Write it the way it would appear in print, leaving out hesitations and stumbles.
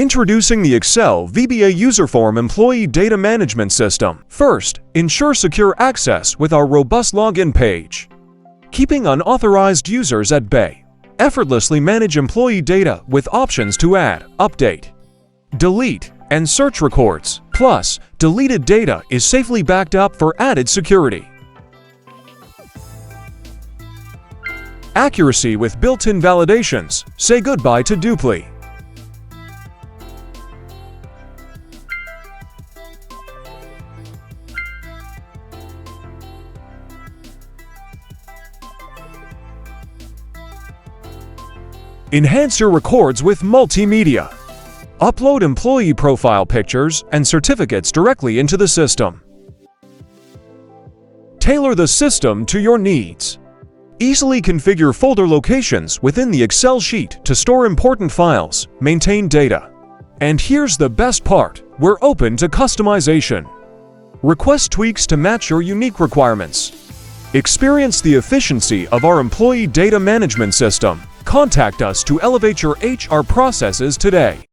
Introducing the Excel VBA Userform Employee Data Management System. First, ensure secure access with our robust login page. Keeping unauthorized users at bay. Effortlessly manage employee data with options to add, update, delete, and search records. Plus, deleted data is safely backed up for added security. Accuracy with built-in validations. Say goodbye to duplicate. Enhance your records with Multimedia. Upload employee profile pictures and certificates directly into the system. Tailor the system to your needs. Easily configure folder locations within the Excel sheet to store important files, maintain data. And here's the best part, we're open to customization. Request tweaks to match your unique requirements. Experience the efficiency of our employee data management system. Contact us to elevate your HR processes today.